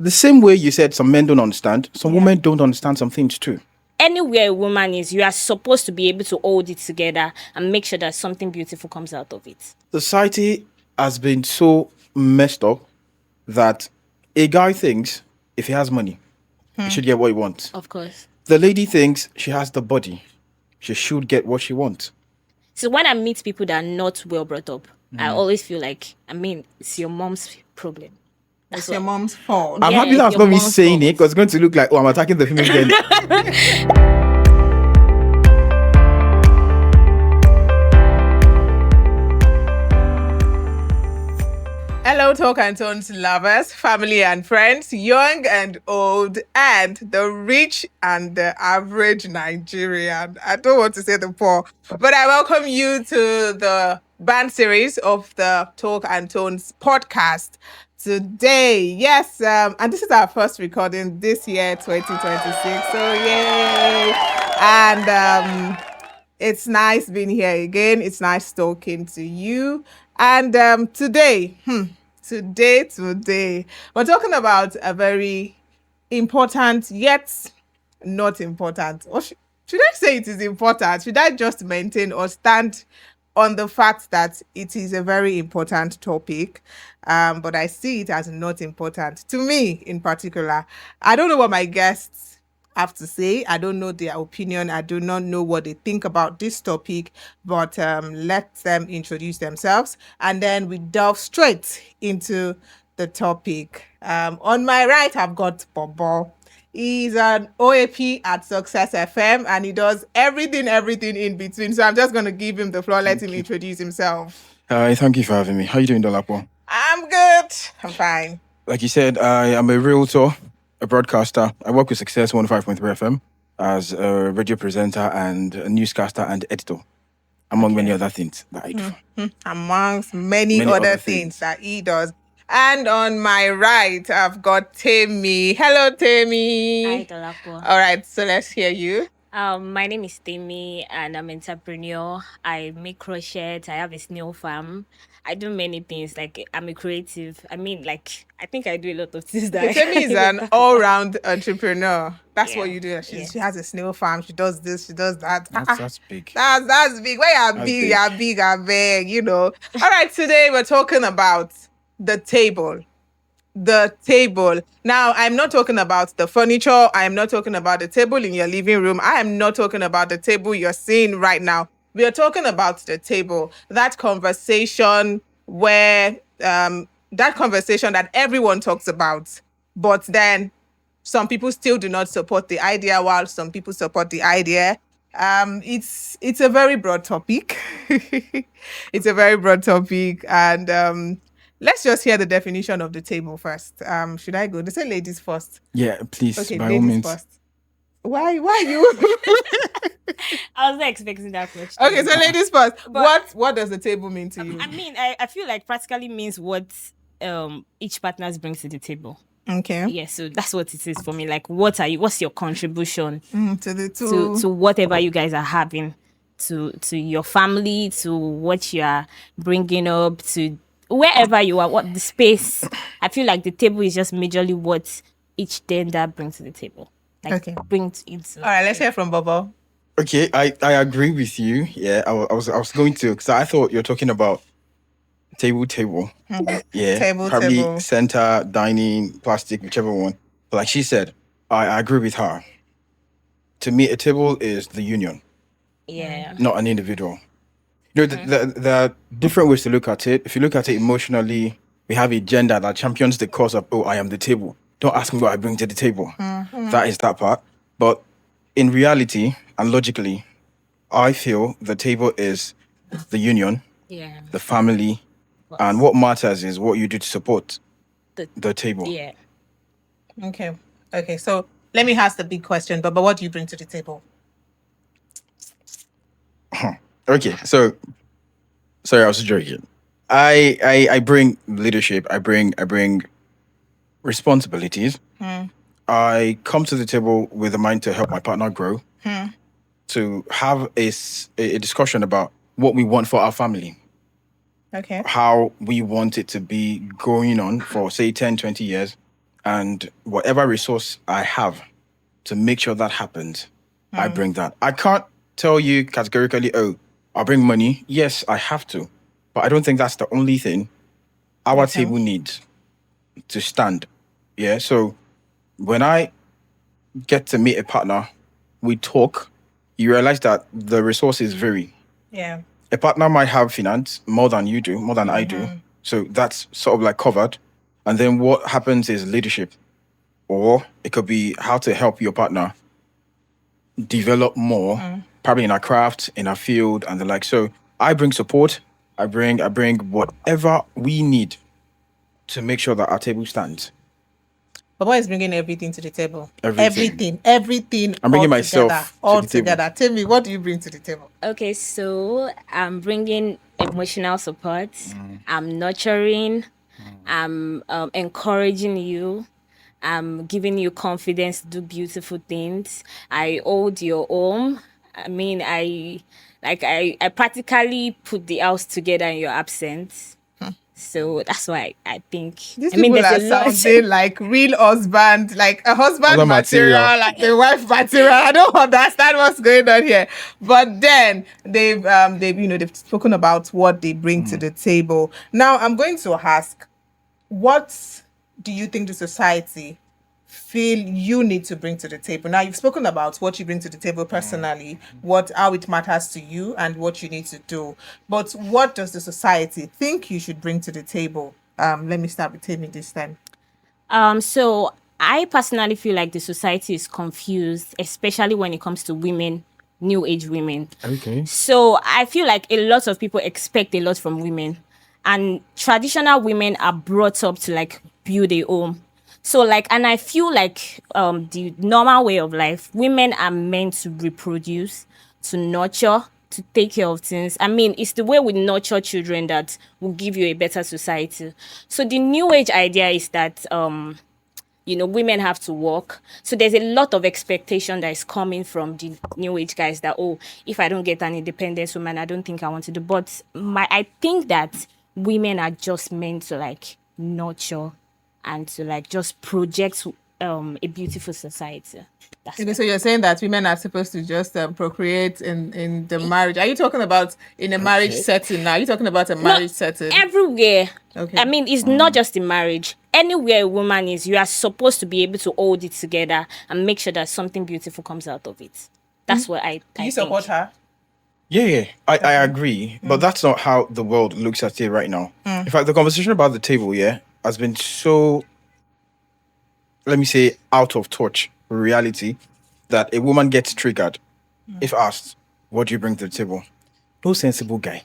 The same way you said some men don't understand, some women don't understand some things too. Anywhere a woman is, you are supposed to be able to hold it together and make sure that something beautiful comes out of it. Society has been so messed up that a guy thinks if he has money, he should get what he wants. Of course. The lady thinks she has the body, she should get what she wants. So when I meet people that are not well brought up, I always feel like, it's your mom's problem. It's your mom's fault. I'm happy it's that's your not me mom's saying it fault. because it's going to look like, I'm attacking the female gender. Hello, Talk and Tones lovers, family and friends, young and old, and the rich and the average Nigerian. I don't want to say the poor, but I welcome you to the band series of the Talk and Tones podcast today. Yes, and this is our first recording this year, 2026. So yay! And it's nice being here again. It's nice talking to you. And today, we're talking about a very important yet not important. Or should I say it is important? Should I just maintain or stand on the fact that it is a very important topic? But I see it as not important to me in particular. I don't know what my guests have to say. I don't know their opinion. I do not know what they think about this topic, but let them introduce themselves and then we delve straight into the topic. On my right, I've got Bobo. He's an OAP at Success FM and he does everything in between. So I'm just going to give him the floor, let him introduce himself. Hi, thank you for having me. How you doing, Dolapo? I'm good. I'm fine. Like you said, I am a realtor, a broadcaster. I work with Success 105.3 FM as a radio presenter and a newscaster and editor, among many other things that I do. Amongst many other things that he does. And on my right, I've got Temi. Hello, Temi. Hi, Dolapo. All right, so let's hear you. My name is Temi and I'm an entrepreneur. I make crochet. I have a snail farm. I do many things. Like, I'm a creative. I think I do a lot of things that Temi is an all-round entrepreneur. That's what Yeah. you do. She has a snail farm. She does this. She does that. That's big. That's big. When you're That's big, big. you're big, I beg, you know. All right, today we're talking about the table. The table. Now, I'm not talking about the furniture. I am not talking about the table in your living room. I am not talking about the table you're seeing right now. We are talking about the table. That conversation that everyone talks about, but then some people still do not support the idea while some people support the idea. It's a very broad topic. It's a very broad topic, and let's just hear the definition of the table first. Should I go? They say ladies first. Yeah, please, Okay, by all ladies means. first. Why you? I was not expecting that question. Okay, so ladies first. What does the table mean to you? I feel like practically means what each partner brings to the table. Okay. Yeah, so that's what it is for me. Like, what's your contribution To the two. to whatever you guys are having, to your family, to what you are bringing up, to wherever you are, what the space. I feel like the table is just majorly what each gender brings to the table. Like, Okay. brings into. All right, let's hear from Bobo. Okay, I agree with you. Yeah, I was going to, because I thought you're talking about table. Yeah, Table, probably table. center, dining, plastic, whichever one. But like she said, I agree with her. To me, a table is the union, Yeah. not an individual. You know, there are different ways to look at it. If you look at it emotionally, we have a gender that champions the cause of, I am the table. Don't ask me what I bring to the table. That is that part. But in reality and logically, I feel the table is the union, Yeah. the family, and what matters is what you do to support the table. Yeah. Okay, so let me ask the big question, but what do you bring to the table? Okay, so sorry, I was joking. I bring leadership. I bring responsibilities. I come to the table with a mind to help my partner grow, to have a discussion about what we want for our family, Okay. how we want it to be going on for, say, 10, 20 years, and whatever resource I have to make sure that happens, I bring that. I can't tell you categorically, oh, I'll bring money. Yes, I have to, but I don't think that's the only thing our table needs to stand. Yeah. So when I get to meet a partner, we talk, you realize that the resources vary. Yeah. A partner might have finance more than you do, more than I do. So that's sort of like covered. And then what happens is leadership, or it could be how to help your partner develop more, probably in our craft, in our field, and the like. So I bring support. I bring whatever we need to make sure that our table stands. Baba is bringing everything to the table. Everything. Everything. I'm bringing all myself together, to all the table. together. Tell me, what do you bring to the table? Okay, so I'm bringing emotional support. I'm nurturing. I'm encouraging you. I'm giving you confidence to do beautiful things. I hold your home. I mean, I practically put the house together in your absence. So that's why I think. These I mean, people there's are a lot. sounding like real husband, like a husband Other material, material. like a wife material. I don't understand what's going on here. But then they've spoken about what they bring to the table. Now I'm going to ask, what do you think the society feel you need to bring to the table? Now you've spoken about what you bring to the table personally, how it matters to you and what you need to do. But what does the society think you should bring to the table? Let me start with Tammy this time. So I personally feel like the society is confused, especially when it comes to women, new age women. Okay. So I feel like a lot of people expect a lot from women, and traditional women are brought up to like build a home. So like, and I feel like the normal way of life, women are meant to reproduce, to nurture, to take care of things. I mean, it's the way we nurture children that will give you a better society. So the new age idea is that women have to work. So there's a lot of expectation that is coming from the new age guys that, oh, if I don't get an independent woman, I don't think I want to do. But I think that women are just meant to like nurture and to like just project a beautiful society. That's Okay, so you're saying that women are supposed to just procreate in the marriage. Are you talking about in a marriage setting now? Are you talking about a marriage setting? everywhere. Okay. I mean, it's not just in marriage. Anywhere a woman is, you are supposed to be able to hold it together and make sure that something beautiful comes out of it. That's what I Do you support think. her? Yeah, I agree. But that's not how the world looks at it right now. In fact, the conversation about the table, has been so, let me say, out of touch with reality that a woman gets triggered if asked, what do you bring to the table? No sensible guy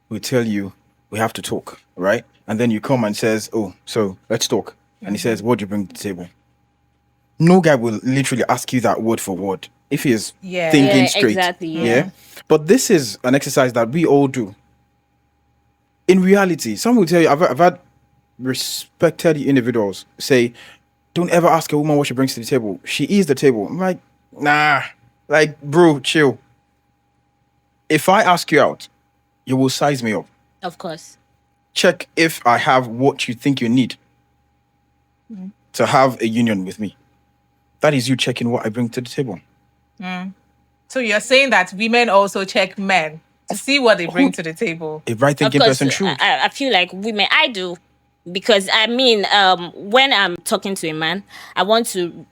will tell you, we have to talk, right? And then you come and says, oh, so let's talk. And he says, what do you bring to the table? No guy will literally ask you that word for word if he is thinking Yeah, straight. exactly, yeah. But this is an exercise that we all do. In reality, some will tell you, I've had respected individuals say, don't ever ask a woman what she brings to the table. She is the table. I'm like, nah, like, bro, chill. If I ask you out, you will size me up. Of course. Check if I have what you think you need to have a union with me. That is you checking what I bring to the table. So you're saying that women also check men to see what they bring to the table. A right thinking Of course, person should. I feel like women, I do. Because I mean, when I'm talking to a man, I want to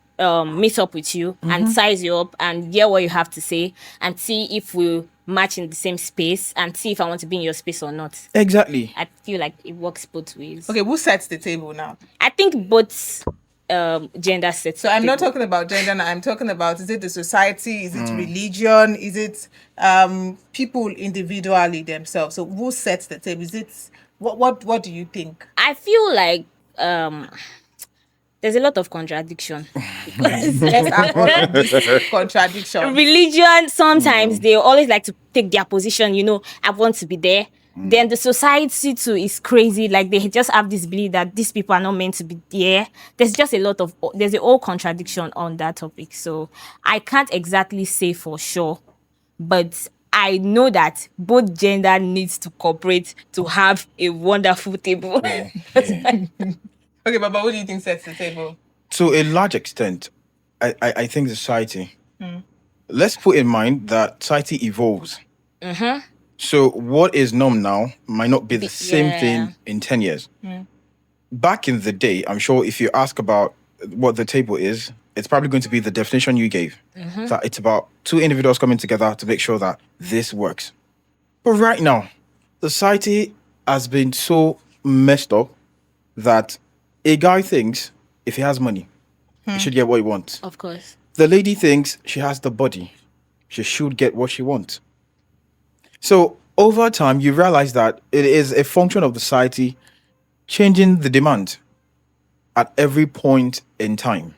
meet up with you and size you up and hear what you have to say and see if we match in the same space and see if I want to be in your space or not. Exactly. I feel like it works both ways. Okay, who sets the table now? I think both gender sets. So I'm not talking about gender now. I'm talking about, is it the society? Is it religion? Is it people individually themselves? So who sets the table? Is it what do you think? I feel like there's a lot of contradiction. Contradiction. Religion, sometimes they always like to take their position, I want to be there. Then the society too is crazy. Like they just have this belief that these people are not meant to be there. There's a whole contradiction on that topic. So I can't exactly say for sure, but I know that both gender needs to cooperate to have a wonderful table. Okay, Okay, Baba, what do you think sets the table? To a large extent, I think society. Let's put in mind that society evolves. So what is norm now might not be the same thing in 10 years. Back in the day, I'm sure if you ask about what the table is, it's probably going to be the definition you gave. That it's about two individuals coming together to make sure that this works. But right now, society has been so messed up that a guy thinks if he has money, he should get what he wants. Of course. The lady thinks she has the body. She should get what she wants. So over time, you realize that it is a function of the society changing the demand at every point in time.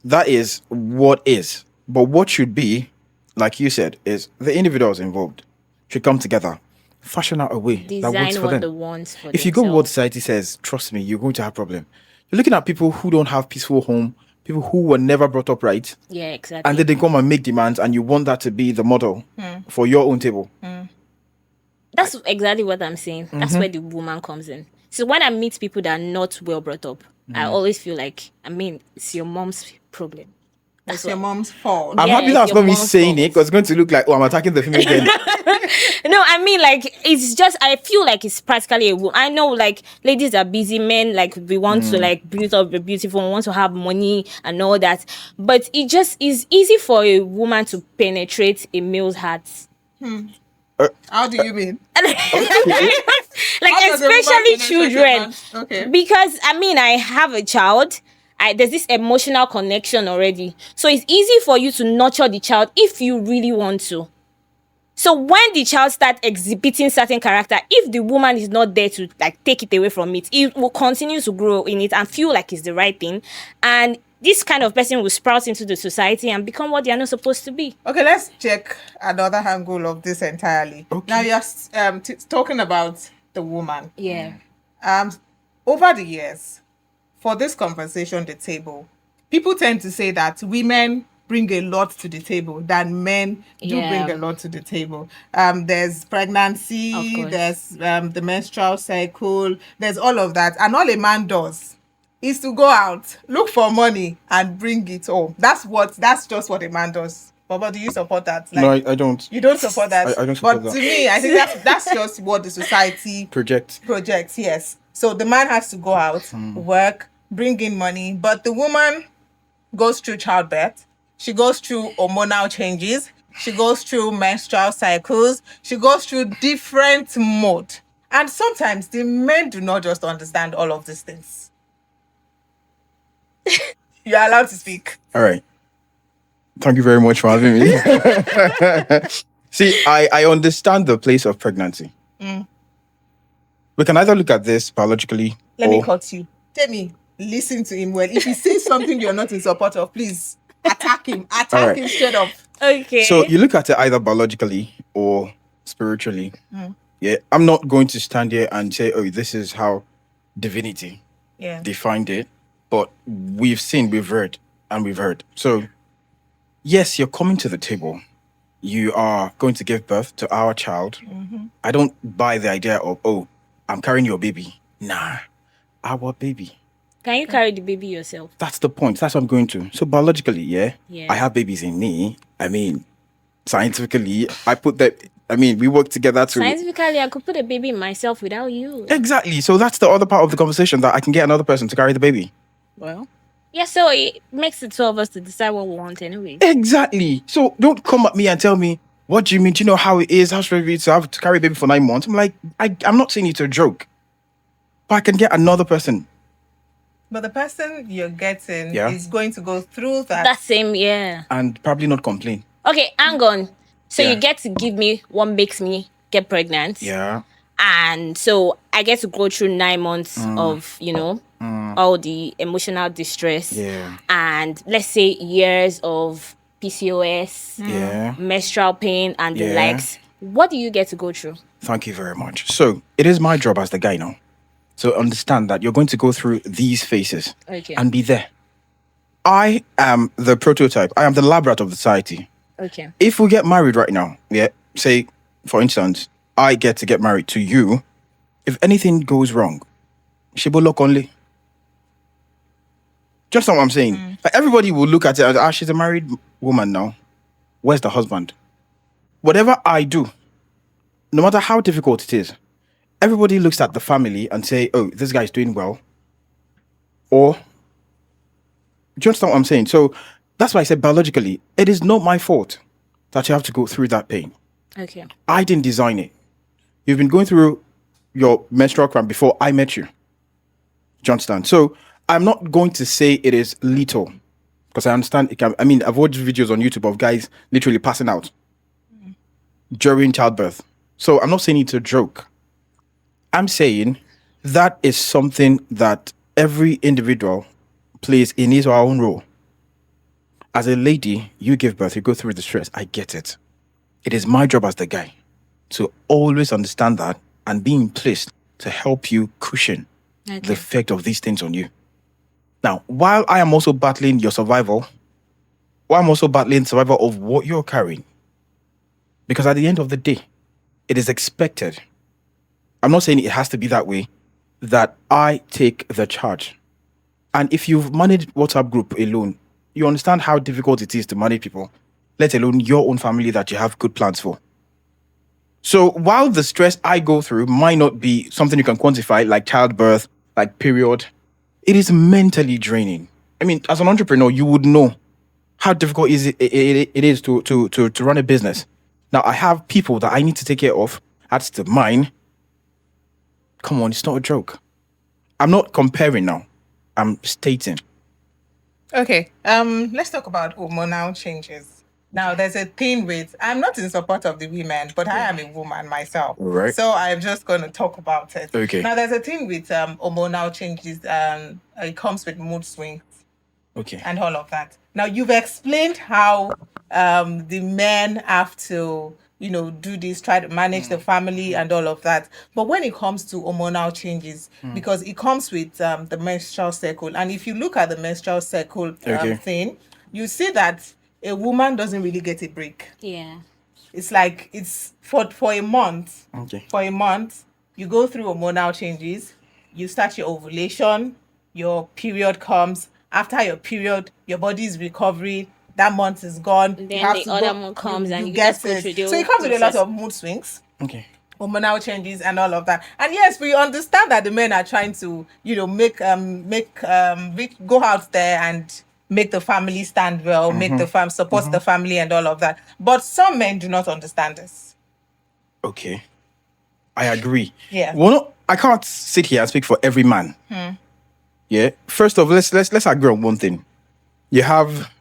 That is what is. But what should be, like you said, is the individuals involved should come together, fashion out a way that works Design for what them. they want for If you go with what themselves. society says, trust me, you're going to have problem. You're looking at people who don't have peaceful home, people who were never brought up right, Yeah, exactly. and then they come and make demands, and you want that to be the model for your own table. That's exactly what I'm saying. That's where the woman comes in. So when I meet people that are not well brought up, I always feel like, it's your mom's problem. It's your mom's fault. I'm Yeah, happy it's that's your not me mom's saying fault. it, because it's going to look like, oh, I'm attacking the female gender. No, it's just, I feel like it's practically a woman. I know, like, ladies are busy, men, like, we want to, like, build up, be beautiful, we want to have money and all that. But it just is easy for a woman to penetrate a male's heart. How do you mean? Like, How does a woman especially penetrate children. a man? Okay. Because, I have a child. There's this emotional connection already. So it's easy for you to nurture the child if you really want to. So when the child starts exhibiting certain character, if the woman is not there to like take it away from it, it will continue to grow in it and feel like it's the right thing. And this kind of person will sprout into the society and become what they are not supposed to be. Okay, let's check another angle of this entirely. Okay. Now you're talking about the woman. Yeah. Over the years, for this conversation, the table, people tend to say that women bring a lot to the table than men do Yeah. bring a lot to the table. There's pregnancy, Of course. there's the menstrual cycle, there's all of that. And all a man does is to go out, look for money, and bring it home. That's just what a man does. Baba, do you support that? No, I don't. You don't support that. I don't support but that. to me, I think that's just what the society Project. projects. Yes. So the man has to go out, work, bring in money, but the woman goes through childbirth. She goes through hormonal changes. She goes through menstrual cycles. She goes through different mode. And sometimes the men do not just understand all of these things. You're allowed to speak. All right. Thank you very much for having me. See, I understand the place of pregnancy. We can either look at this biologically Let me or cut you. Tell me, listen to him well. If he says something you're not in support of, please attack him. Attack All right. him straight up. Okay. So you look at it either biologically or spiritually. Yeah, I'm not going to stand here and say, oh, this is how divinity Yeah. defined it. But we've seen, we've read, and we've heard. So, yes, you're coming to the table. You are going to give birth to our child. I don't buy the idea of, oh, I'm carrying your baby. Nah, our baby. Can you carry the baby yourself? That's the point. That's what I'm going to. So biologically, yeah, Yeah. I have babies in me. Scientifically, we work together to... Scientifically, I could put a baby in myself without you. Exactly. So that's the other part of the conversation, that I can get another person to carry the baby. Well, yeah, so it makes the two of us to decide what we want anyway. Exactly. So don't come at me and tell me, what do you mean? Do you know how it is? How should it be to have to carry a baby for 9 months? I'm like, I'm not saying it's a joke. But I can get another person. But the person you're getting Yeah. is going to go through that. That same, yeah. And probably not complain. Okay, hang on. So Yeah. you get to give me what makes me get pregnant. Yeah. And so I get to go through 9 months of, all the emotional distress. Yeah. And let's say years of PCOS, Yeah. menstrual pain, and the Yeah. likes. What do you get to go through? Thank you very much. So it is my job as the guy now. So understand that you're going to go through these phases Okay. and be there. I am the prototype. I am the lab rat of the society. Okay. If we get married right now, yeah, say, for instance, I get to get married to you. If anything goes wrong, Shibo look only. Just know what I'm saying. Like, everybody will look at it as, she's a married woman now. Where's the husband? Whatever I do, no matter how difficult it is, everybody looks at the family and say, oh, this guy's doing well. Or, do you understand what I'm saying? So that's why I said biologically, it is not my fault that you have to go through that pain. Okay. I didn't design it. You've been going through your menstrual cramp before I met you. Do you understand? So I'm not going to say it is lethal, because I understand it can. I mean, I've watched videos on YouTube of guys literally passing out during childbirth. So I'm not saying it's a joke. I'm saying that is something that every individual plays in his or her own role. As a lady, you give birth, you go through the stress. I get it. It is my job as the guy to always understand that and be in place to help you cushion the effect of these things on you. Now, while I am also battling your survival, while I'm also battling survival of what you're carrying, because at the end of the day, it is expected. I'm not saying it has to be that way, that I take the charge. And if you've managed WhatsApp group alone, you understand how difficult it is to manage people, let alone your own family that you have good plans for. So while the stress I go through might not be something you can quantify, like childbirth, like period, it is mentally draining. I mean, as an entrepreneur, you would know how difficult it is to run a business. Now, I have people that I need to take care of. That's the mine. Come on, it's not a joke. I'm not comparing now. I'm stating. Okay, let's talk about hormonal changes. Now, there's a thing with, I'm not in support of the women, but I am a woman myself. Right. So I'm just going to talk about it. Okay. Now, there's a thing with hormonal changes. It comes with mood swings. Okay. And all of that. Now, you've explained how the men have to, do this, try to manage the family and all of that. But when it comes to hormonal changes, because it comes with the menstrual cycle, and if you look at the menstrual cycle thing, you see that a woman doesn't really get a break. Yeah. It's like it's for a month. Okay. For a month, you go through hormonal changes. You start your ovulation. Your period comes. After your period, your body is recovering. That month is gone. Then the other month comes and you get just go it. through the So it whole comes with a lot process. of mood swings. Okay. Hormonal changes and all of that. And yes, we understand that the men are trying to, go out there and make the family stand well, make the support the family and all of that. But some men do not understand this. Okay. I agree. Yeah. Well, I can't sit here and speak for every man. Yeah. First off, let's agree on one thing. You have,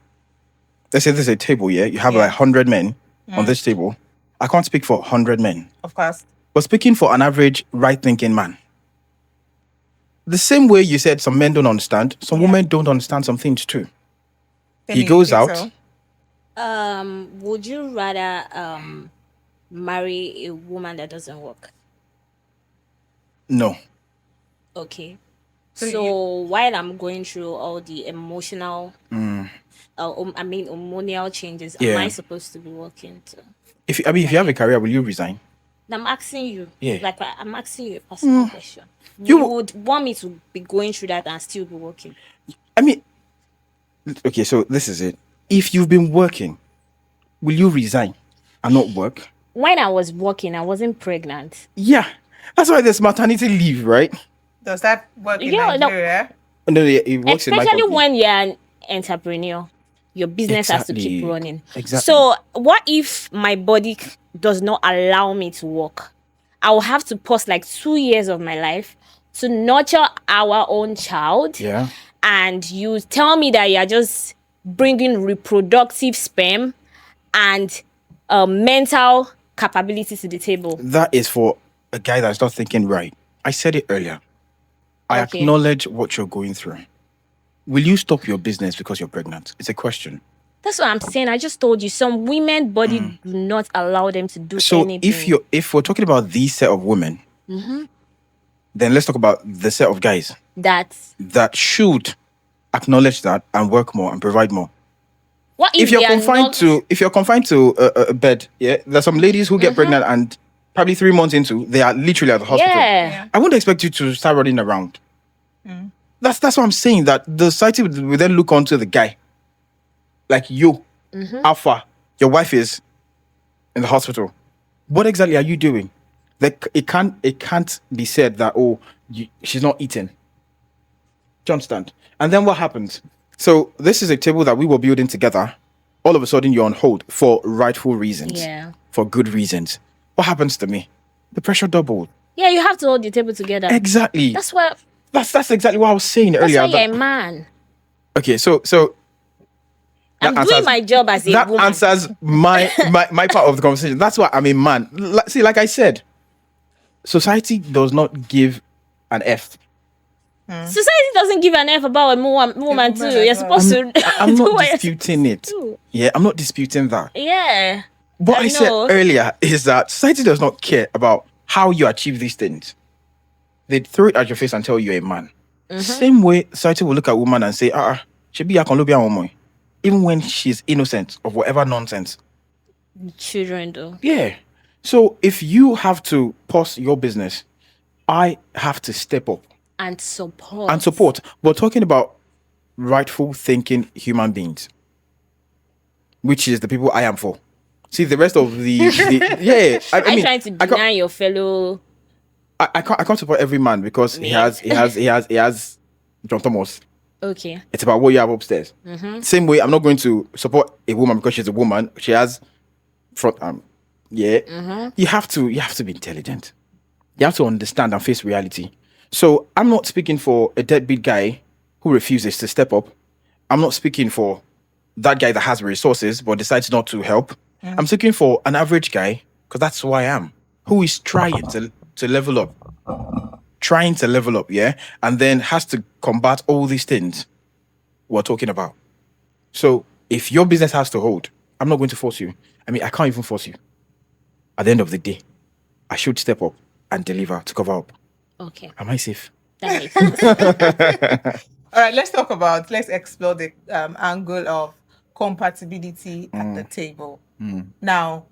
let's say there's a table, yeah? You have like 100 men on this table. I can't speak for 100 men. Of course. But speaking for an average right-thinking man, the same way you said some men don't understand, some women don't understand some things too. He goes out. Would you rather marry a woman that doesn't work? No. Okay. So while I'm going through all the emotional, hormonal changes, Yeah. am I supposed to be working too? If you have a career, will you resign? I'm asking you. Yeah. Like I'm asking you a personal question. You- You would want me to be going through that and still be working? I mean, okay, so this is it. If you've been working, will you resign and not work? When I was working, I wasn't pregnant. Yeah. That's why there's maternity leave, right? Does that work in Yeah, no. Nigeria? No, it works in my Especially company. when you're an entrepreneur, your business has to Exactly. keep running. Exactly. So what if my body does not allow me to work? I will have to pause like 2 years of my life to nurture our own child. Yeah. And you tell me that you're just bringing reproductive sperm and mental capability to the table. That is for a guy that's not thinking right. I said it earlier. I Okay. acknowledge what you're going through. Will you stop your business because you're pregnant? It's a question. That's what I'm saying. I just told you some women body do not allow them to do So anything. if we're talking about these set of women, then let's talk about the set of guys That's that should acknowledge that and work more and provide more. what If you're they are confined not- to a bed, yeah, there's some ladies who get pregnant and probably 3 months into, they are literally at the hospital. Yeah. I wouldn't expect you to start running around. That's what I'm saying. That the society will then look onto the guy, like you, Alpha. Your wife is in the hospital. What exactly are you doing? Like it can't be said that she's not eating. Do you understand? And then what happens? So this is a table that we were building together. All of a sudden you're on hold for rightful reasons. Yeah. For good reasons. What happens to me? The pressure doubled. Yeah, you have to hold the table together. Exactly. That's why. That's exactly what I was saying That's earlier. why you're a man. Okay, so I'm doing my job as a that woman. answers my part of the conversation. That's why I'm a man. See, like I said, society does not give an F. Society doesn't give an F about a woman too. You're supposed to. I'm do not what you're disputing it. supposed to do. Yeah, I'm not disputing that. Yeah. What I said know. earlier is that society does not care about how you achieve these things. They throw it at your face and tell you you're a man. Same way society will look at a woman and say, she be a Colombian woman. Even when she's innocent of whatever nonsense. Children though. Yeah. So if you have to pause your business, I have to step up And support. We're talking about rightful thinking human beings, which is the people I am for. See, the rest of the yeah. Are you trying to deny your fellow? I can't support every man because he has John Thomas. Okay. It's about what you have upstairs. Same way, I'm not going to support a woman because she's a woman. She has front arm. Yeah. You have to be intelligent. You have to understand and face reality. So I'm not speaking for a deadbeat guy who refuses to step up. I'm not speaking for that guy that has resources but decides not to help. I'm speaking for an average guy, because that's who I am, who is trying to level up. Trying to level up, yeah? And then has to combat all these things we're talking about. So if your business has to hold, I'm not going to force you. I mean, I can't even force you. At the end of the day, I should step up and deliver to cover up. Okay. Am I safe? That makes sense. All right, let's explore the angle of compatibility at the table. Now,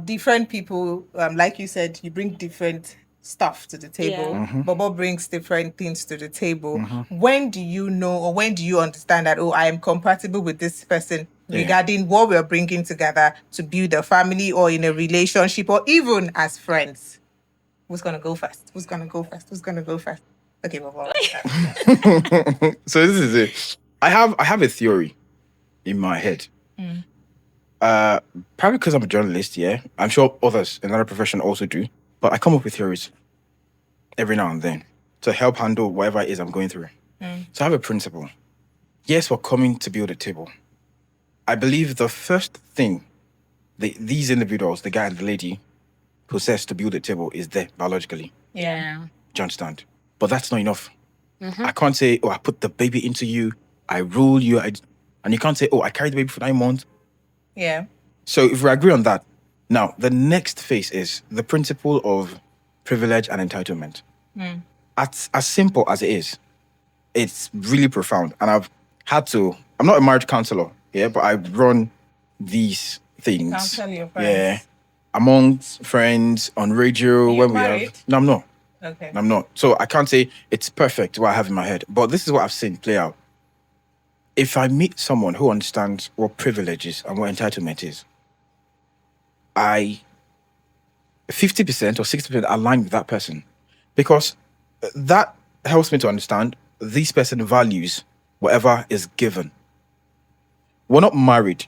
different people, like you said, you bring different stuff to the table. Yeah. Bobo brings different things to the table. When do you know, or when do you understand that, I am compatible with this person regarding what we're bringing together to build a family or in a relationship or even as friends? Who's going to go first? Okay, Bobo. So this is it. I have a theory in my head. Probably because I'm a journalist, yeah. I'm sure others in another profession also do. But I come up with theories every now and then to help handle whatever it is I'm going through. So I have a principle. Yes, we're coming to build a table. I believe the first thing these individuals, the guy and the lady, possess to build a table is there biologically. Yeah. Do you understand? But that's not enough. I can't say, I put the baby into you, I rule you, and you can't say, I carried the baby for 9 months. Yeah. So if we agree on that, now the next phase is the principle of privilege and entitlement. As simple as it is, it's really profound. And I'm not a marriage counselor, yeah, but I run these things. Counsel your friends. Yeah. Amongst friends, on radio, You're when we married? have. No, I'm not. Okay. I'm not. So I can't say it's perfect what I have in my head. But this is what I've seen play out. If I meet someone who understands what privilege is and what entitlement is, 50% or 60% align with that person. Because that helps me to understand this person values whatever is given. We're not married.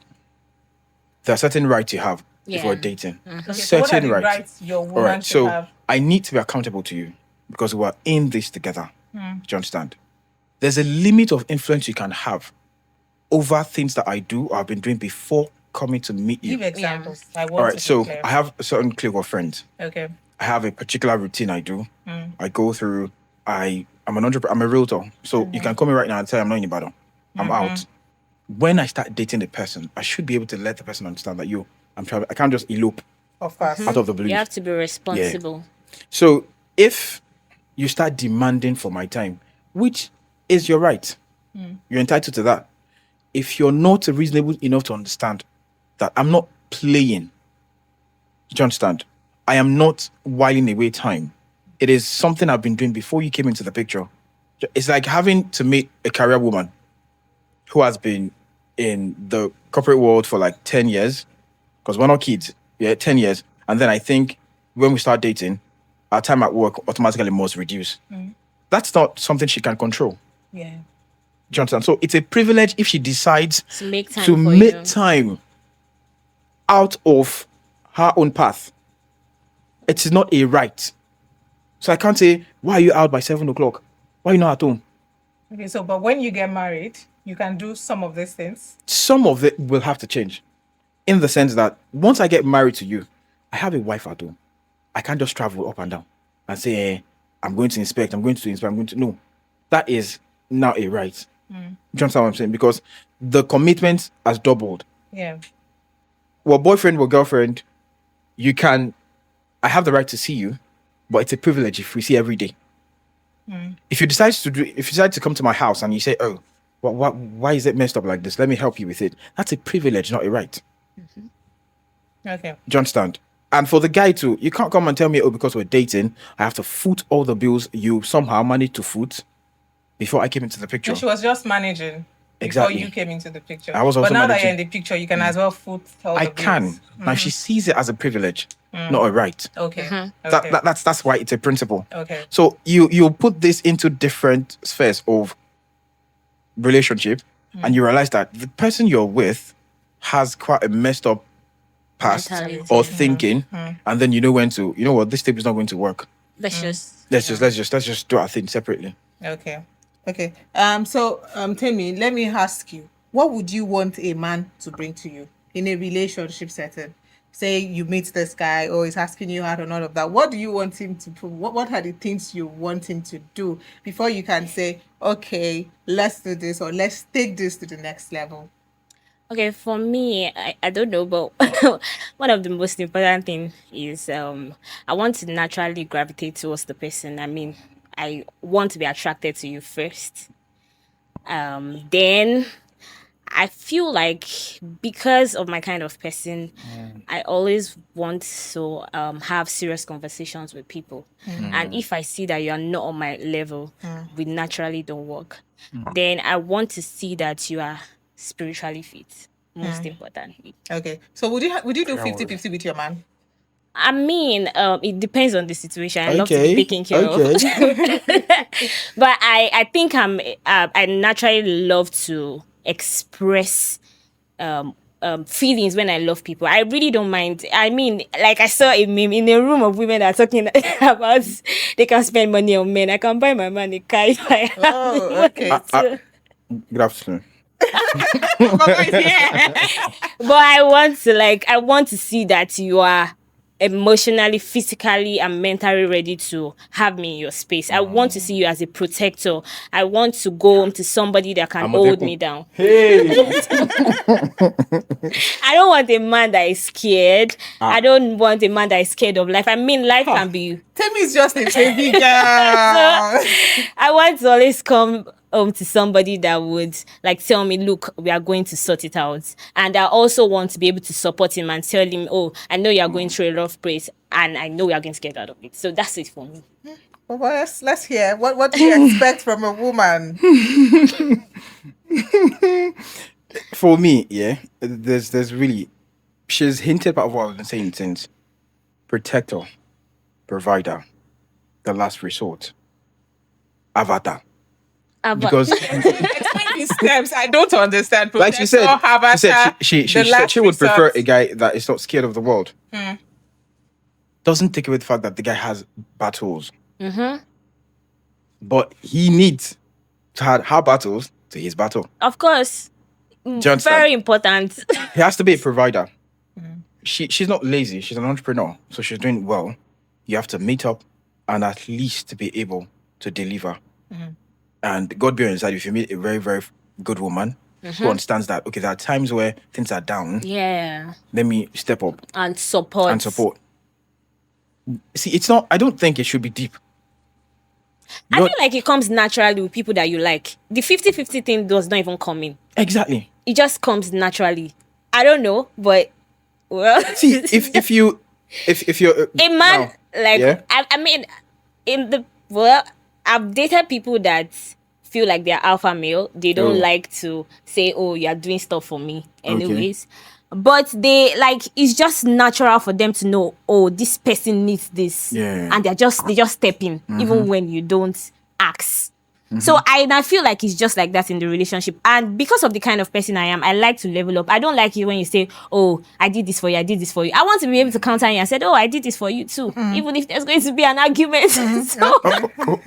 There are certain rights you have if we're dating. Okay, so what are the rights your woman All right, should so have? I need to be accountable to you because we're in this together. Do you understand? There's a limit of influence you can have over things that I do or I've been doing before coming to meet you. Give examples. I want All right, to be so clear. I have a certain clique of friends. Okay. I have a particular routine I do. I go through. I'm an entrepreneur. I'm a realtor. So you can call me right now and say I'm not in Ibadan. I'm out. When I start dating the person, I should be able to let the person understand that I'm traveling. I can't just elope Of course. out of the blue. You have to be responsible. So if you start demanding for my time, which is your right, you're entitled to that. If you're not reasonable enough to understand that I'm not playing, do you understand? I am not whiling away time. It is something I've been doing before you came into the picture. Do you It's like having to meet a career woman who has been in the corporate world for like 10 years, because we're not kids, 10 years. And then I think when we start dating, our time at work automatically must reduce. That's not something she can control. Yeah. Do you understand? So it's a privilege if she decides To make time to for make you. time out of her own path. It is not a right. So I can't say, why are you out by 7 o'clock? Why are you not at home? Okay, so but when you get married, you can do some of these things. Some of it will have to change. In the sense that once I get married to you, I have a wife at home. I can't just travel up and down and say, I'm going to inspect, I'm going to inspect, I'm going to... No. That is not a right. Do you understand what I'm saying? Because the commitment has doubled. Yeah. Well, boyfriend or girlfriend, I have the right to see you, but it's a privilege if we see every day. If you decide to come to my house and you say, oh, why is it messed up like this? Let me help you with it. That's a privilege, not a right. Okay. Do you understand? And for the guy too, you can't come and tell me, oh, because we're dating, I have to foot all the bills you somehow managed to foot before I came into the picture. And she was just managing Exactly. before you came into the picture. I was also but now that managing. you're in the picture, you can as well foot all I the bills. can. Now she sees it as a privilege, not a right. Okay. Okay. That's why it's a principle. Okay. So you put this into different spheres of relationship, and you realize that the person you're with has quite a messed up past Mentality. or thinking, and then you know when to, you know what, this tape is not going to work. Let's just Let's just do our thing separately. Okay. Okay. So, Temi, let me ask you, what would you want a man to bring to you in a relationship setting? Say you meet this guy or he's asking you out and all of that. What do you want him to prove? What are the things you want him to do before you can say, okay, let's do this or let's take this to the next level? Okay, for me, I don't know, but one of the most important thing is I want to naturally gravitate towards the person. I mean, I want to be attracted to you first. Then I feel like because of my kind of person, I always want to have serious conversations with people. And if I see that you are not on my level, we naturally don't work. Then I want to see that you are spiritually fit, most importantly. Okay. So would you do 50-50 with your man? I mean, it depends on the situation. I love to be taken care of. But I think I naturally love to express feelings when I love people. I really don't mind. I mean, like I saw a meme in a room of women that are talking about they can spend money on men. I can buy my man a car if I have Oh, okay. Good afternoon. But I want to see that you are emotionally, physically, and mentally ready to have me in your space. I want to see you as a protector. I want to go home to somebody that can hold me down. Hey. I don't want a man that is scared. I don't want a man that is scared of life. I mean, life can be... Temi is just a baby girl. I want to always come home to somebody that would like tell me, look, we are going to sort it out. And I also want to be able to support him and tell him, oh, I know you are going through a lot of praise and I know we are going to get out of it. So that's it for me. Well, let's hear. What do you expect from a woman? For me, yeah, there's really, she's hinted about what I've been saying since. Protector, provider, the last resort, avatar. Because Explain these steps. I don't understand. like she said, she said she would prefer a guy that is not scared of the world. Doesn't take away the fact that the guy has battles. But he needs to have her battles to his battle. Of course. Do you understand? Very important. He has to be a provider. She's not lazy. She's an entrepreneur. So she's doing well. You have to meet up and at least to be able to deliver. And God be on your side, if you meet a very, very good woman who understands that, okay, there are times where things are down. Yeah. Let me step up. And support. See, it's not, I don't think it should be deep. I feel like it comes naturally with people that you like. The 50-50 thing does not even come in. Exactly. It just comes naturally. I don't know, but well. See, if you're a man, I mean, in the well, I've dated people that feel like they're alpha male. They don't Oh. like to say, "Oh, you're doing stuff for me," anyways. But they like it's just natural for them to know, oh, this person needs this, Yeah. and they just step in even when you don't ask. So I feel like it's just like that in the relationship. And because of the kind of person I am, I like to level up. I don't like it when you say, oh, I did this for you, I did this for you. I want to be able to counter you and say, oh, I did this for you too. Even if there's going to be an argument. So,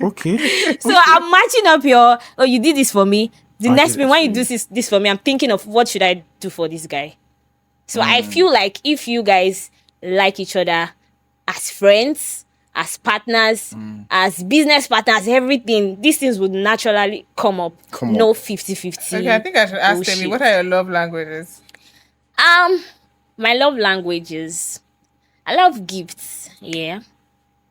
Okay. so I'm matching up your, oh, you did this for me. The I next did thing, it when for you do you. this for me, I'm thinking of what should I do for this guy. So I feel like if you guys like each other as friends, as partners, as business partners, everything, these things would naturally come up. Come No up. 50-50. Okay, I think I should ask Temi, bullshit. what are your love languages? My love languages. I love gifts. Yeah.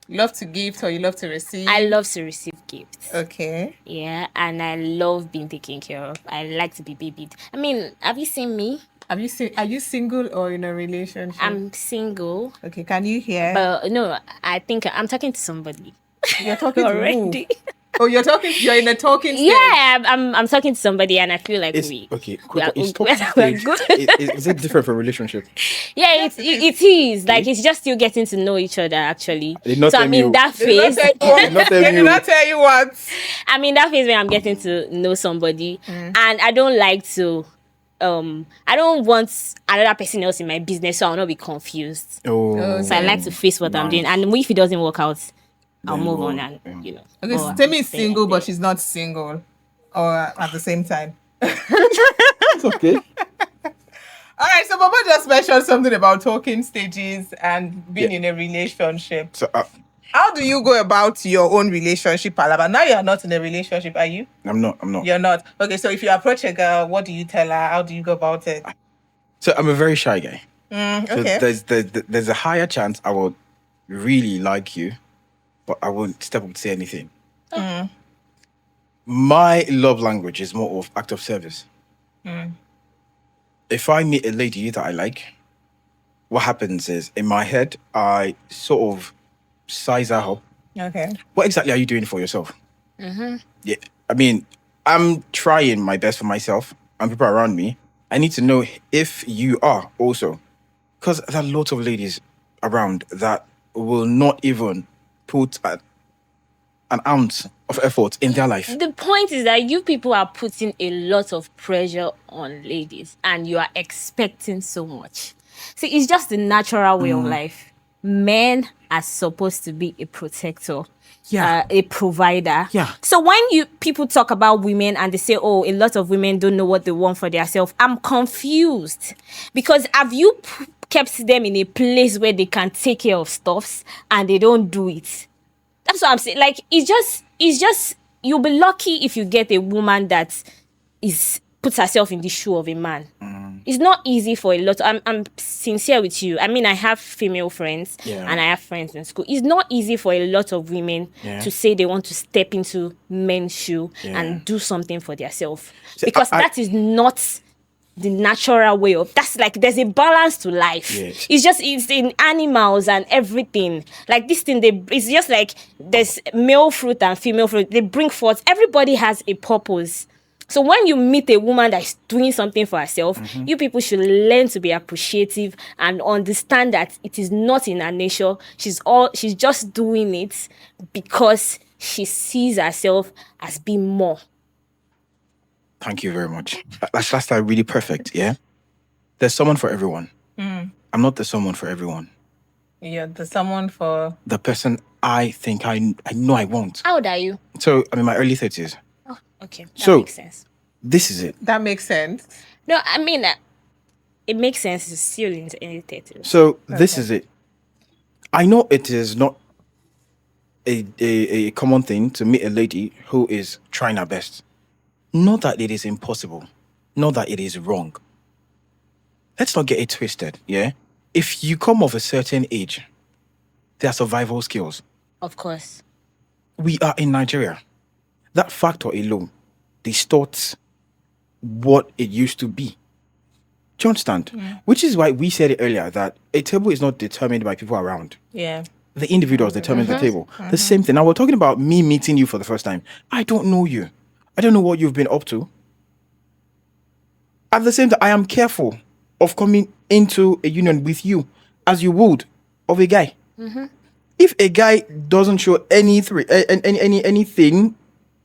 You love to give or you love to receive? I love to receive gifts. Okay. Yeah. And I love being taken care of. I like to be babied. I mean, have you seen me? Are you single or in a relationship? I'm single. Okay, can you hear? But no, I think I'm talking to somebody You're talking to already. who? Oh, you're in a talking stage. Yeah, I'm talking to somebody and I feel like It's we okay. we are, It's we're talking stage. good. Is it different from relationship? Yeah, it is. Like it's just you getting to know each other actually. did not So tell I'm me in you- that They did phase. not tell you Did not tell they did you- not tell you what. I'm in that phase where I'm getting to know somebody and I don't like to I don't want another person else in my business, so I'll not be confused. Oh. So I like to face what I'm doing. Nice. And if it doesn't work out, I'll Then move go on on. and Yeah. Okay, go so on. Temi is Stay single, there. but she's not single. Or at the same time. It's okay. All right, so Baba just mentioned something about talking stages and being Yeah. in a relationship. So How do you go about your own relationship, Palaba? Now you're not in a relationship, are you? I'm not. You're not. Okay, so if you approach a girl, what do you tell her? How do you go about it? So I'm a very shy guy. So Okay. there's a higher chance I will really like you, but I won't step up to say anything. My love language is more of act of service. If I meet a lady that I like, what happens is in my head I sort of size her up. Okay. What exactly are you doing for yourself? Yeah, I mean, I'm trying my best for myself and people around me. I need to know if you are also, because there are lots of ladies around that will not even put an ounce of effort in their life. The point is that you people are putting a lot of pressure on ladies and you are expecting so much. See, it's just the natural way of life. Men are supposed to be a protector, a provider. Yeah. So when people talk about women and they say, oh, a lot of women don't know what they want for themselves, I'm confused. Because have you kept them in a place where they can take care of stuffs and they don't do it? That's what I'm saying. Like, it's just you'll be lucky if you get a woman that puts herself in the shoe of a man. It's not easy for a lot. I'm sincere with you. I mean, I have female friends and I have friends in school. It's not easy for a lot of women to say they want to step into men's shoe and do something for themselves. Because that is not the natural way of that's like there's a balance to life. Yes. It's in animals and everything. Like this thing, it's just like there's male fruit and female fruit. They bring forth. Everybody has a purpose. So when you meet a woman that's doing something for herself, you people should learn to be appreciative and understand that it is not in her nature. She's just doing it because she sees herself as being more. Thank you very much. That's really perfect. Yeah, there's someone for everyone. I'm not the someone for everyone. You're the someone for The person I think I know I want. How old are you? So I'm in my early 30s. Oh, okay. That So- makes sense. This is it. that makes sense. No, I mean, it makes sense. It's still in any 30s. So this is it. I know it is not a common thing to meet a lady who is trying her best. Not that it is impossible. Not that it is wrong. Let's not get it twisted, yeah? If you come of a certain age, there are survival skills. Of course. We are in Nigeria. That factor alone distorts what it used to be. Do you understand? Which is why we said it earlier that a table is not determined by people around. Yeah. The individuals determine the table. The same thing. Now we're talking about me meeting you for the first time. I don't know you. I don't know what you've been up to. At the same time, I am careful of coming into a union with you as you would of a guy. If a guy doesn't show anything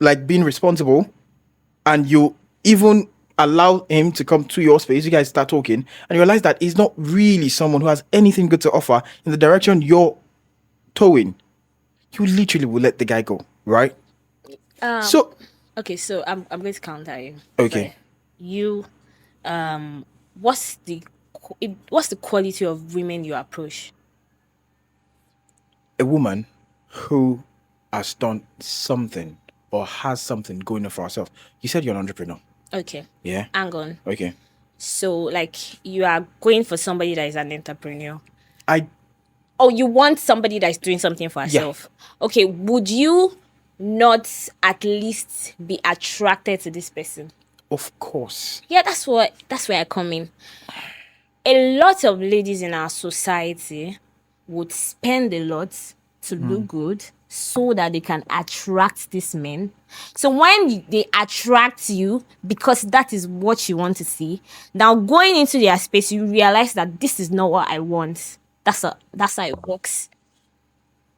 like being responsible, and you even allow him to come to your space, you guys start talking, and you realize that he's not really someone who has anything good to offer in the direction you're towing, you literally will let the guy go, right? So Okay, so I'm going to counter you. Okay. Right. You, what's the quality of women you approach? a woman who has done something or has something going on for herself. You said you're an entrepreneur. Okay. Yeah. Hang on. Okay. So, like, you are going for somebody that is an entrepreneur. Oh, you want somebody that is doing something for herself. Okay, would you not at least be attracted to this person? Of course. Yeah, that's where I come in. A lot of ladies in our society would spend a lot to look good so that they can attract these men. So when they attract you because that is what you want to see, now going into their space, you realize that this is not what I want. That's how it works.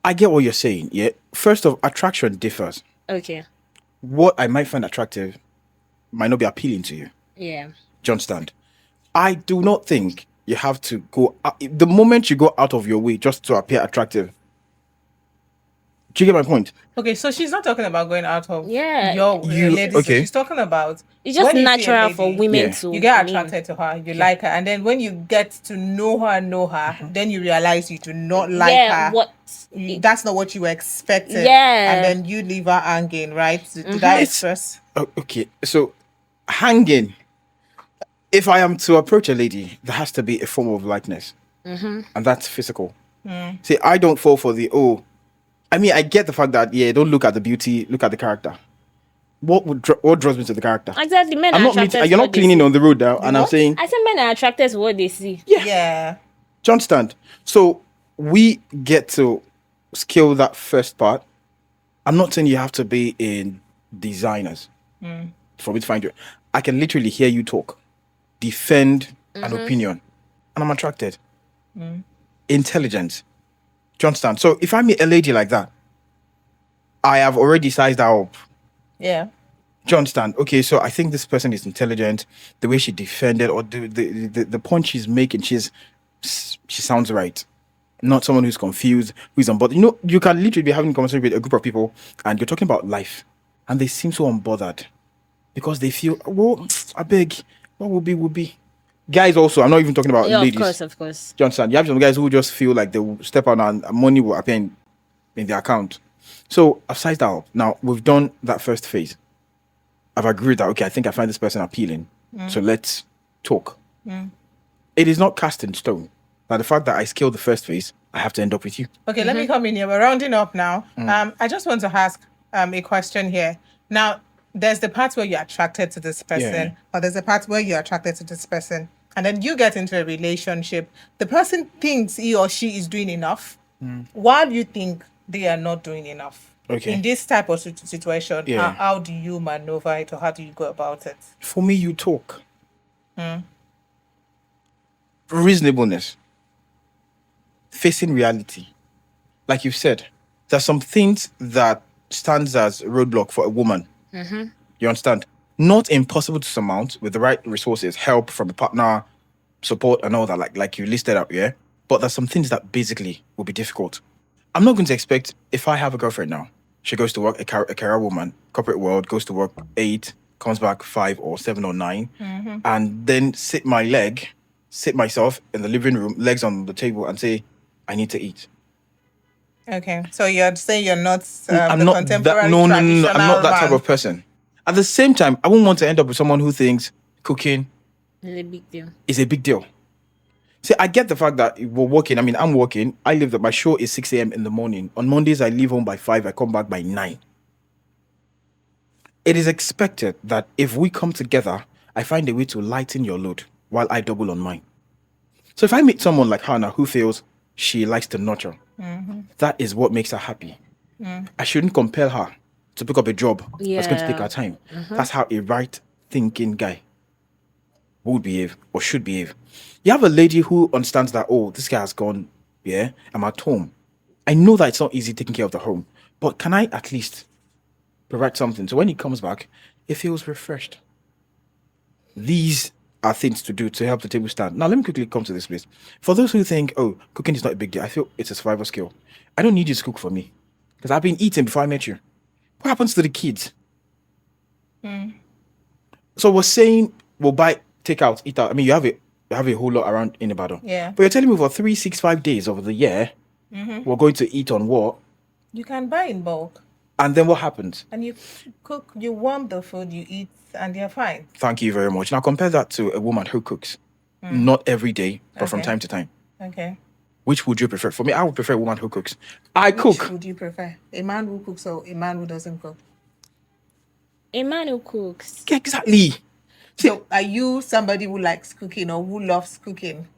I get what you're saying. Yeah. First off, attraction differs. Okay. What I might find attractive might not be appealing to you. Yeah. Do you understand? I do not think you have to go out, the moment you go out of your way just to appear attractive. Do you get my point? Okay, so she's not talking about going out of Yeah. your lady. Okay. She's talking about It's just when you see a natural lady, for women Yeah. to you get I mean, attracted to her, you like her, and then when you get to know her, then you realize you do not like yeah, her. That's not what you expected. Yeah. And then you leave her hanging, right? Did I express? Oh, okay. So, hanging. If I am to approach a lady, there has to be a form of likeness. And that's physical. See, I don't fall for I mean, I get the fact that, don't look at the beauty, look at the character. What draws me to the character? exactly. Men I'm are not attracted meeting, to you're what not they cleaning see. on the road now, and I'm what? saying, I said men are attracted to what they see. Yeah. do you understand? So we get to scale that first part. I'm not saying you have to be in designers for me to find you. I can literally hear you talk, defend an opinion, and I'm attracted. Intelligent. Do you understand? So if I meet a lady like that, I have already sized her up. Yeah. Do you understand? Okay, so I think this person is intelligent. The way she defended or the point she's making, she sounds right. Not someone who's confused, who's unbothered. You know, you can literally be having a conversation with a group of people and you're talking about life and they seem so unbothered because they feel, well, I beg, what will be. Guys also, I'm not even talking about Yeah, ladies. of course. Do you understand? You have some guys who just feel like they will step out and money will appear in their account. So I've sized that up. Now, we've done that first phase. I've agreed that, okay, I think I find this person appealing. So let's talk. It is not cast in stone. Now, the fact that I scaled the first phase, I have to end up with you. Okay, let me come in here. We're rounding up now. I just want to ask a question here. Now, there's the part where you're attracted to this person, or there's the part where you're attracted to this person, and then you get into a relationship. The person thinks he or she is doing enough, while you think they are not doing enough. Okay. In this type of situation, how do you maneuver it, or how do you go about it? For me, you talk. Reasonableness. Facing reality. Like you said, there's some things that stands as a roadblock for a woman. You understand? Not impossible to surmount with the right resources, help from a partner, support and all that, like you listed up, yeah? But there's some things that basically will be difficult. I'm not going to expect, if I have a girlfriend now, she goes to work, a career woman, corporate world, goes to work 8, comes back 5 or 7 or 9, and then sit myself in the living room, legs on the table and say, I need to eat. Okay, so you're saying you're not I'm the not contemporary no, traditional I'm not that type man. of person. At the same time, I wouldn't want to end up with someone who thinks cooking It's a big deal. is a big deal. See, I get the fact that we're working. I mean, I'm working. I live that my show is 6 a.m. in the morning. On Mondays, I leave home by 5. I come back by 9. It is expected that if we come together, I find a way to lighten your load while I double on mine. So if I meet someone like Hannah who feels she likes to nurture, That is what makes her happy. I shouldn't compel her to pick up a job that's going to take Yeah. her time. That's how a right thinking guy would behave or should behave. You have a lady who understands that, oh, this guy has gone, yeah, I'm at home. I know that it's not easy taking care of the home, but can I at least provide something? So when he comes back, it feels refreshed. These are things to do to help the table stand. Now, let me quickly come to this place. For those who think, oh, cooking is not a big deal, I feel it's a survival skill. I don't need you to cook for me because I've been eating before I met you. What happens to the kids? So we're saying we'll buy takeout, eat out. I mean, you have a whole lot around in Ibadan. Yeah. But you're telling me for 365 days of the year, we're going to eat on what? You can buy in bulk. And then what happens? And you cook, you warm the food, you eat, and you're fine. Thank you very much. Now compare that to a woman who cooks. Not every day, but from Okay. time to time. Okay. Which would you prefer? For me, I would prefer a woman who cooks. I Which cook. would you prefer? A man who cooks or a man who doesn't cook? A man who cooks. Yeah, exactly. So, are you somebody who likes cooking or who loves cooking?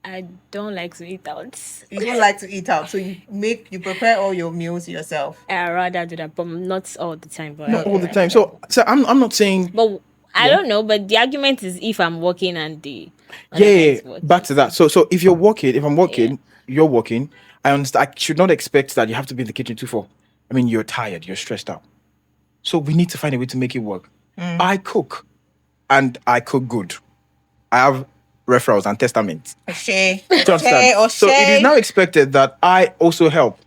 I don't like to eat out. You don't like to eat out, so you prepare all your meals yourself. I rather do that, but not all the time. But Not all the time. So I'm not saying but I don't know. But the argument is if I'm working and the other yeah, guy yeah, is yeah. working. Back to that. So if you're working, if I'm working, you're working. I understand. I should not expect that you have to be in the kitchen 2-4. I mean, you're tired, you're stressed out. So we need to find a way to make it work. I cook, and I cook good. I have referrals and testaments. Share. Do you understand? So it is now expected that I also help.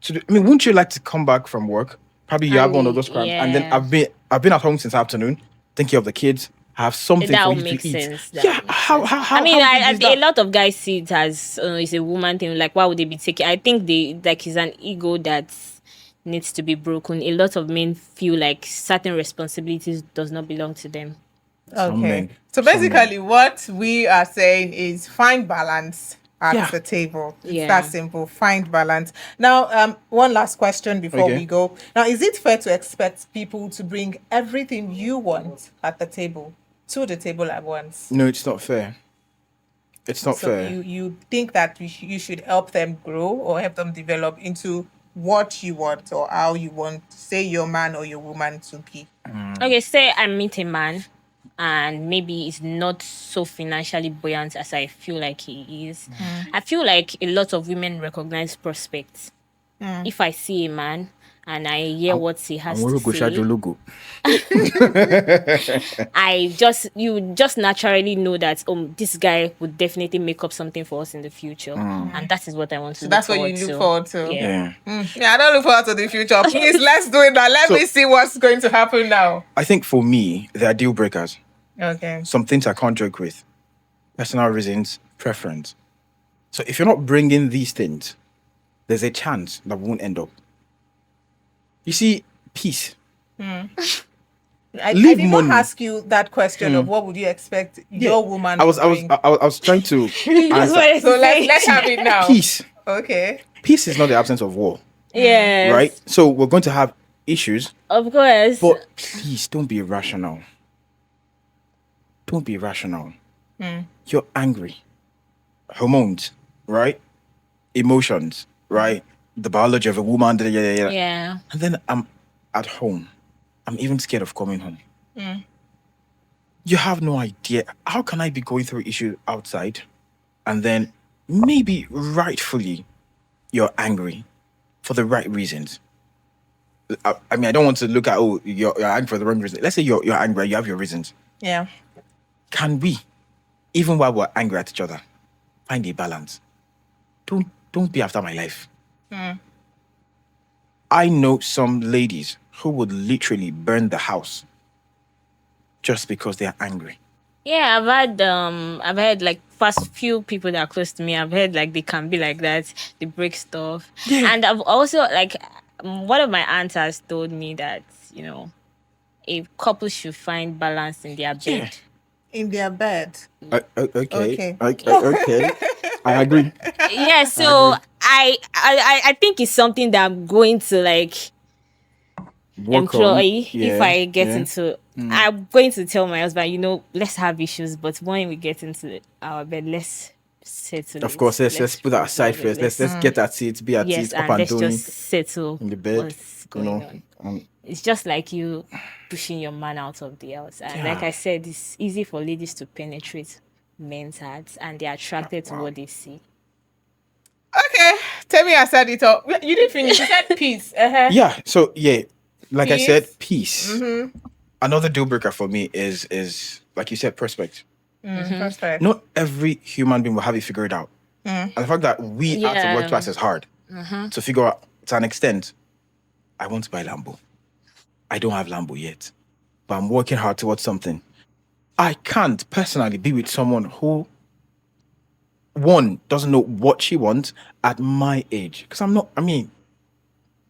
I mean, wouldn't you like to come back from work? Probably you have one of those crabs, and then Yeah. I've been at home since afternoon, taking care of the kids. Have something That for will you make to eat. sense. That Yeah, makes how I mean, how big is a that? lot of guys see it as it's a woman thing. Like, why would they be taking? I think they like it's an ego that needs to be broken. A lot of men feel like certain responsibilities does not belong to them. Some Okay. men. So Some basically, what we are saying is find balance at Yeah. the table. It's Yeah. that simple. Find balance. Now, one last question before Okay. we go. Now, is it fair to expect people to bring everything you want at the table to the table at once? No, it's not fair. It's not So fair. you think that you should help them grow or help them develop into what you want or how you want, say, your man or your woman to be. Okay, say I meet a man and maybe he's not so financially buoyant as I feel like he is. I feel like a lot of women recognize prospects. If I see a man and I hear what he has to say, logo. you just naturally know that this guy would definitely make up something for us in the future, and that is what I want to. So look that's what you forward look forward to. Yeah. Yeah. I don't look forward to the future. Please, let's do it now. Let So- me see what's going to happen now. I think for me, there are deal breakers. Okay. Some things I can't joke with. Personal reasons, preference. So if you're not bringing these things, there's a chance that we won't end up. You see, peace. I Leave did money. not ask you that question of what would you expect your woman I was to bring. I was trying to answer. So let's have it now. Peace. Okay. Peace is not the absence of war, Yes. right? So we're going to have issues, Of course. but please don't be irrational. Don't be irrational. You're angry. Hormones, right? Emotions, right? The biology of a woman. Yeah. Yeah. And then I'm at home. I'm even scared of coming home. You have no idea. How can I be going through issues outside and then maybe rightfully you're angry for the right reasons? I mean, I don't want to look at, you're angry for the wrong reason. Let's say you're angry, you have your reasons. Yeah. Can we, even while we're angry at each other, find a balance? Don't be after my life. I know some ladies who would literally burn the house just because they are angry. Yeah, I've had like first few people that are close to me. I've heard like they can be like that. They break stuff, and I've also like one of my aunts has told me that a couple should find balance in their bed. Yeah. In their bed. Okay. Okay. I agree. Yeah, so I think it's something that I'm going to like Work on. employ if Yeah, I get yeah. into. I'm going to tell my husband, let's have issues, but when we get into our bed, let's settle Of it. course, let's put that aside resolve it. first. Let's get at it, be at Yes, it, up and and let's doing just settle in the bed, what's you going know. on. Um, It's just like you pushing your man out of the house. And like Yeah. I said, it's easy for ladies to penetrate men's hearts and they're attracted to what they see. Okay, tell me I said it all. You didn't finish. You said peace. yeah. So yeah, like I said, Peace. peace. Another deal breaker for me is like you said, prospect. Perfect. Not every human being will have it figured out. And the fact that we are to work twice as hard to figure out to an extent, I want to buy Lambo. I don't have Lambo yet, but I'm working hard towards something. I can't personally be with someone who, one, doesn't know what she wants at my age. Because I'm not, I mean,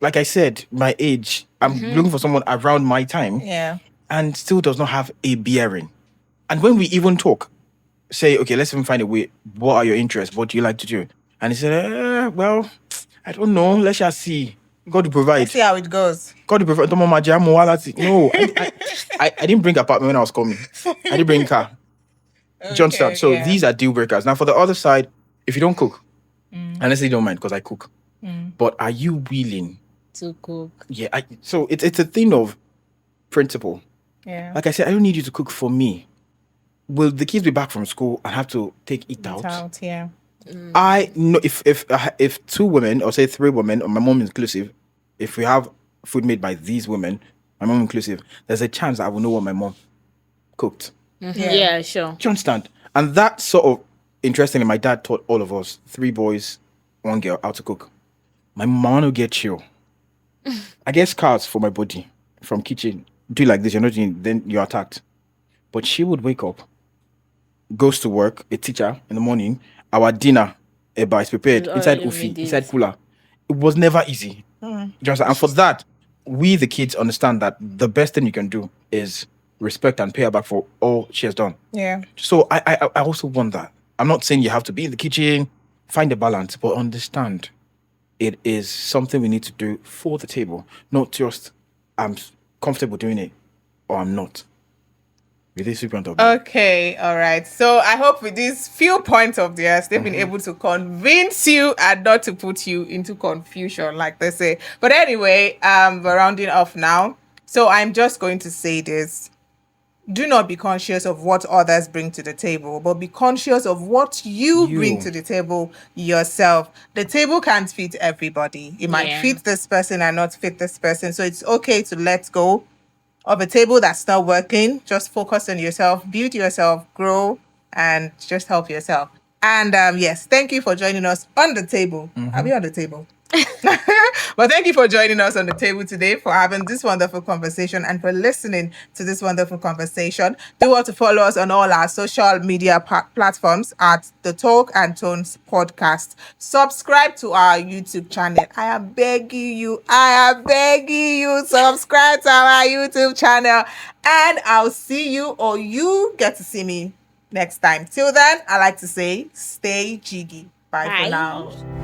like I said, my age, I'm looking for someone around my time Yeah. and still does not have a bearing. And when we even talk, say, okay, let's even find a way. What are your interests? What do you like to do? And he said, well, I don't know. Let's just see. God to provide. Let's see how it goes. God to provide. No, I didn't bring apartment when I was coming. I didn't bring car. Do you understand? So yeah. these are deal breakers. Now, for the other side, if you don't cook, and let's say you don't mind because I cook, but are you willing? To cook. Yeah. So it's a thing of principle. Yeah. Like I said, I don't need you to cook for me. Will the kids be back from school and have to take it out? Yeah. I know if two women or say three women or my mom inclusive, if we have food made by these women, my mom inclusive, there's a chance I will know what my mom cooked. Yeah, sure. Do you understand? And that sort of interestingly, my dad taught all of us, 3 boys, 1 girl, how to cook. My mom will get chill. I get scars for my body from kitchen. Do like this, you're not doing, then you're attacked. But she would wake up, goes to work, a teacher in the morning. Our dinner, eba is prepared It's inside already Ufi, ready. inside cooler. It was never easy. Do you understand? And for that, we the kids understand that the best thing you can do is respect and pay her back for all she has done. Yeah. So I also want that. I'm not saying you have to be in the kitchen, find a balance, but understand it is something we need to do for the table, not just I'm comfortable doing it or I'm not. With this super on top. Okay, all right. So I hope with these few points of theirs, they've been able to convince you and not to put you into confusion, like they say. But anyway, we're rounding off now. So I'm just going to say this. Do not be conscious of what others bring to the table, but be conscious of what you bring to the table yourself. The table can't fit everybody. It might Yeah. fit this person and not fit this person. So it's okay to let go of a table that's not working. Just focus on yourself, build yourself, grow, and just help yourself. And yes, thank you for joining us on the table. Are we on the table? But thank you for joining us on the table today, for having this wonderful conversation and for listening to this wonderful conversation. Do want to follow us on all our social media platforms at the Talk and Tones podcast. Subscribe to our YouTube channel. I am begging you, subscribe to our YouTube channel, and I'll see you, or you get to see me next time. Till then, I like to say, stay jiggy. Bye for Bye. now.